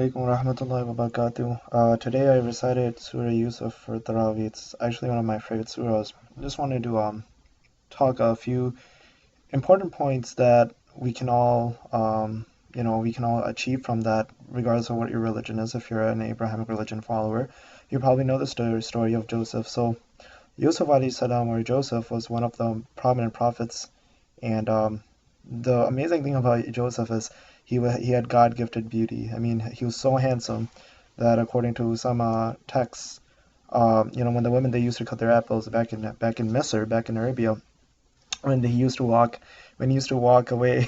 alaikum wa rahmatullahi wa barakatuh. Today I recited Surah Yusuf for Tarawih. It's actually one of my favorite surahs. I just wanted to talk a few important points that we can all we can all achieve from that, regardless of what your religion is. If you're an Abrahamic religion follower, you probably know the story of Joseph. So Yusuf alayhi salam, or Joseph, was one of the prominent prophets, and the amazing thing about Joseph is he had God gifted beauty. I mean, he was so handsome that according to some texts, when the women they used to cut their apples back in Misr, back in Arabia, when he used to walk away,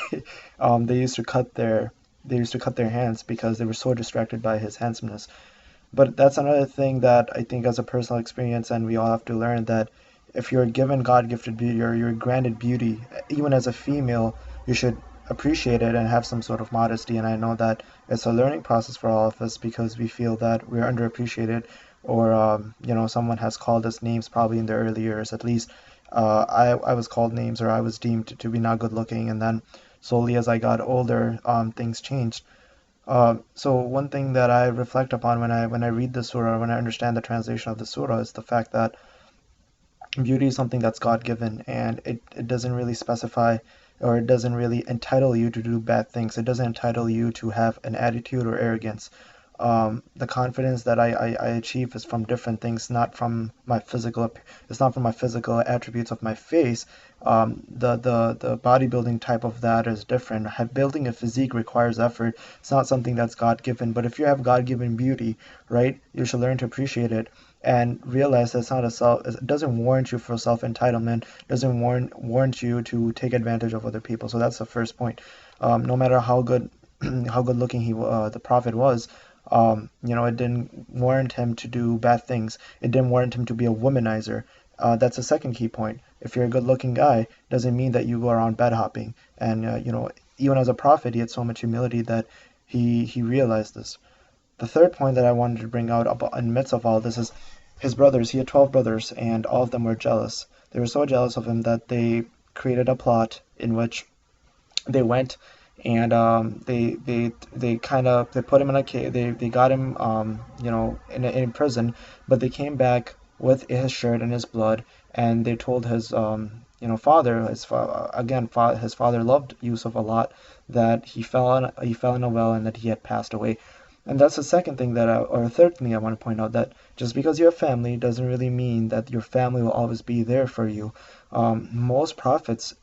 they used to cut their hands because they were so distracted by his handsomeness. But that's another thing that I think, as a personal experience, and we all have to learn, that if you're given God gifted beauty, or you're granted beauty, even as a female, you should appreciate it and have some sort of modesty. And I know that it's a learning process for all of us, because we feel that we're underappreciated, or someone has called us names probably in the early years. At least I was called names, or I was deemed to be not good looking, and then slowly as I got older, things changed. So one thing that I reflect upon when I read the surah, when I understand the translation of the surah, is the fact that beauty is something that's God given, and it doesn't really specify, or it doesn't really entitle you to do bad things. It doesn't entitle you to have an attitude or arrogance. The confidence that I achieve is from different things, not from my physical. It's not from my physical attributes of my face. The bodybuilding type of that is different. Building a physique requires effort. It's not something that's God given. But if you have God given beauty, right, you should learn to appreciate it and realize that's not a self. It doesn't warrant you for self entitlement. Doesn't warrant you to take advantage of other people. So that's the first point. No matter how good how good looking the prophet was, it didn't warrant him to do bad things. It didn't warrant him to be a womanizer. That's a second key point. If you're a good-looking guy, doesn't mean that you go around bed hopping. And even as a prophet, he had so much humility that he realized this. The third point that I wanted to bring out in the midst of all this is his brothers. He had 12 brothers, and all of them were jealous. They were so jealous of him that they created a plot in which they went and they kind of they put him in a cave. They got him in prison, but they came back with his shirt and his blood, and they told his father, his father loved Yusuf a lot, that he fell in a well and that he had passed away. And that's the second thing or third thing I want to point out, that just because you have family doesn't really mean that your family will always be there for you. Most prophets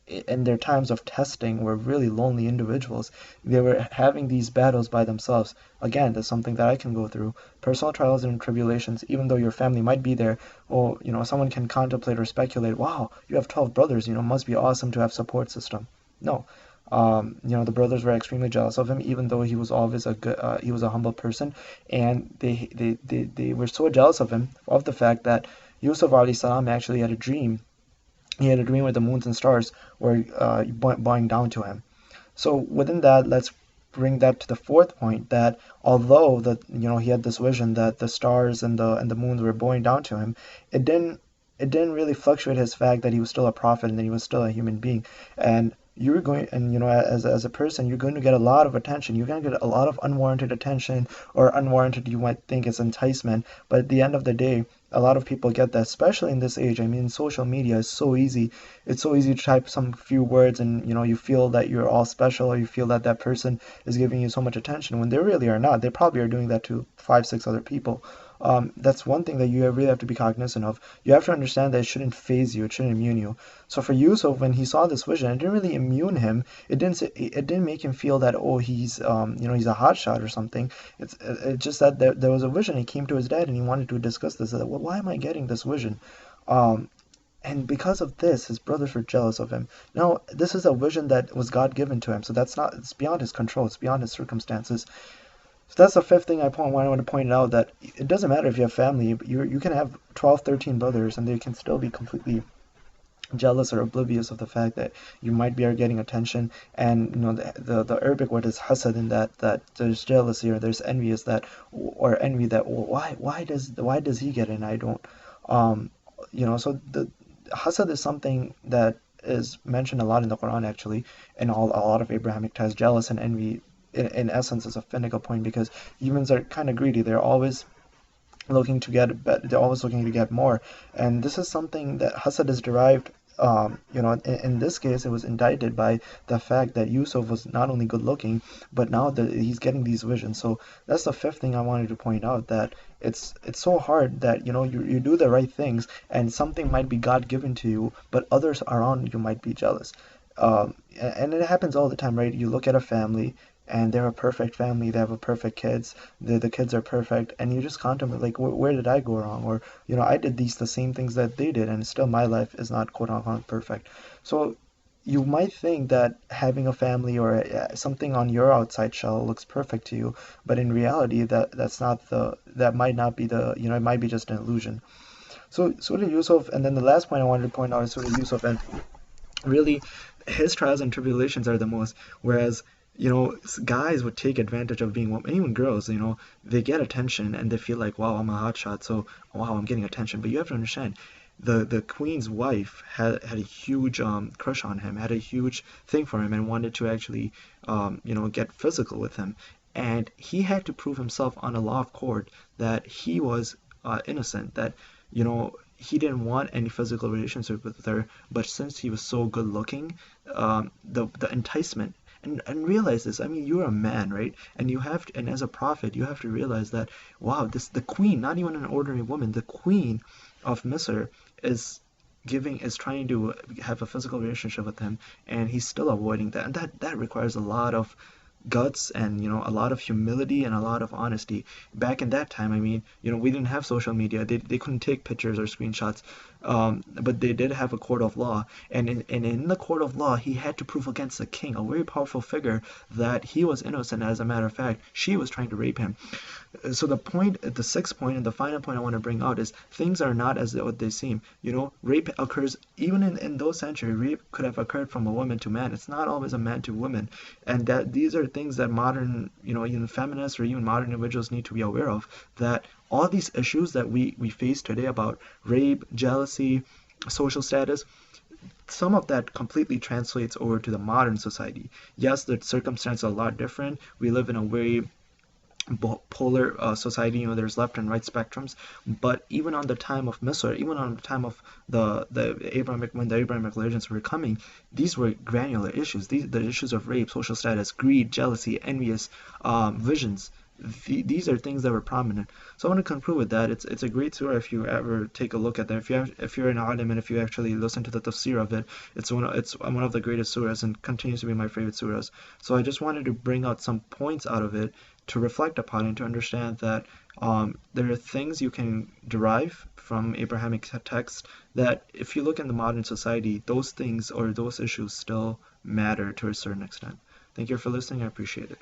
in their times of testing were really lonely individuals. They were having these battles by themselves. Again, that's something that I can go through. Personal trials and tribulations, even though your family might be there, or someone can contemplate or speculate, wow, you have 12 brothers, must be awesome to have support system. No. The brothers were extremely jealous of him, even though he was always he was a humble person, and they were so jealous of him, of the fact that Yusuf alayhi salam actually had a dream. He had a dream where the moons and stars were bowing down to him. So within that, let's bring that to the fourth point, that although he had this vision that the stars and the moons were bowing down to him, it didn't really fluctuate his fact that he was still a prophet and that he was still a human being. And you're going, and as a person, you're going to get a lot of attention. You're going to get a lot of unwarranted attention, or unwarranted, you might think, is enticement. But at the end of the day, a lot of people get that, especially in this age. I mean, social media is so easy. It's so easy to type some few words, and you feel that you're all special, or you feel that that person is giving you so much attention when they really are not. They probably are doing that to 5, 6 other people. That's one thing that you really have to be cognizant of. You have to understand that it shouldn't phase you, it shouldn't immune you. So for Yusuf, when he saw this vision, it didn't really immune him. It didn't make him feel that, oh, he's he's a hotshot or something. It's just that there was a vision. He came to his dad and he wanted to discuss this. Well, why am I getting this vision? Um, and because of this, his brothers were jealous of him. Now, this is a vision that was God given to him, so it's beyond his control, it's beyond his circumstances. So that's the fifth thing I want to point out, that it doesn't matter if you have family. You can have 12, 13 brothers, and they can still be completely jealous or oblivious of the fact that you might be getting attention. And the Arabic word is hasad, in that there's jealousy, or there's envy, or envy that, well, why does he get it and I don't. So the hasad is something that is mentioned a lot in the Quran, actually, and a lot of Abrahamic ties. Jealous and envy in essence is a finical point, because humans are kind of greedy. They're always looking to get they're always looking to get more, and this is something that hasad is derived, in this case it was indicted by the fact that Yusuf was not only good looking, but now that he's getting these visions. So that's the fifth thing I wanted to point out, that it's so hard that you do the right things and something might be God given to you, but others around you might be jealous. And it happens all the time, right? You look at a family and they're a perfect family, they have a perfect kids, the kids are perfect, and you just contemplate like, where did I go wrong? Or I did the same things that they did, and still my life is not quote unquote perfect. So you might think that having a family or something on your outside shell looks perfect to you, but in reality that might not be it might be just an illusion. So Surah Yusuf, and then the last point I wanted to point out is Surah Yusuf, and really his trials and tribulations are the most, whereas guys would take advantage of being women, even girls, they get attention and they feel like, wow, I'm a hotshot, so wow, I'm getting attention. But you have to understand, the queen's wife had a huge crush on him, had a huge thing for him, and wanted to actually get physical with him, and he had to prove himself on a law of court that he was innocent, that he didn't want any physical relationship with her, but since he was so good looking, the enticement, and realize this. I mean, you're a man, right? And you have to, and as a prophet, you have to realize that, wow, the queen, not even an ordinary woman, the queen of Misr is trying to have a physical relationship with him, and he's still avoiding that, and that requires a lot of guts and a lot of humility and a lot of honesty. Back in that time, I mean, we didn't have social media, they couldn't take pictures or screenshots, but they did have a court of law, and in the court of law he had to prove against the king, a very powerful figure, that he was innocent. As a matter of fact, she was trying to rape him. So the sixth point and the final point I want to bring out is, things are not as what they seem. Rape occurs even in those centuries. Rape could have occurred from a woman to man. It's not always a man to woman, and that these are things that modern, even feminists or even modern individuals need to be aware of. That all these issues that we face today about rape, jealousy, social status, some of that completely translates over to the modern society. Yes, the circumstances are a lot different. We live in a very polar society, there's left and right spectrums, but even on the time of Misr, even on the time of the Abrahamic, when the Abrahamic religions were coming, these were granular issues. The issues of rape, social status, greed, jealousy, envious visions, these are things that were prominent. So I want to conclude with that. It's a great surah if you ever take a look at that. If you're an alim and if you actually listen to the tafsir of it, it's one of the greatest surahs and continues to be my favorite surahs. So I just wanted to bring out some points out of it to reflect upon and to understand that there are things you can derive from Abrahamic texts that, if you look in the modern society, those things or those issues still matter to a certain extent. Thank you for listening. I appreciate it.